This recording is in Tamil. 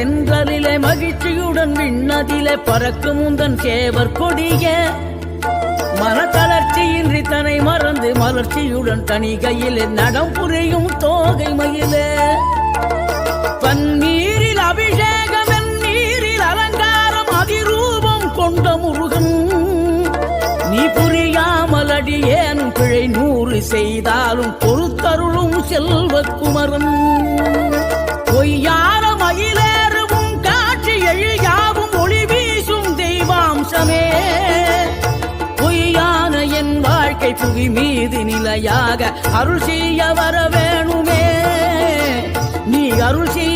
தென்றலிலே மகிழ்ச்சியுடன் விண்ணதிலே பறக்கும் உந்தன் சேவர் கொடிய மனத்தளர்ச்சியின்றி தன்னை மறந்து மலர்ச்சியுடன் தனிகையிலே நடம் புரியும் தோகை மயிலே பன்னீரில் அபிஷேகம் நீரில் அலங்காரம் அதிரூபம் கொண்ட முருகன் நீ புரியாமல் அடியேனும் பிழை 100 செய்தாலும் பொறுத்தருளும் செல்வக்குமரன் பொய்யான மயிலேறும் காட்சி எழியாவும் ஒளி வீசும் தெய்வாம்சமே பொய்யான என் வாழ்க்கை புவி மீது நிலையாக அருள் செய்ய வர வேணுமே நீ அருள் செய்ய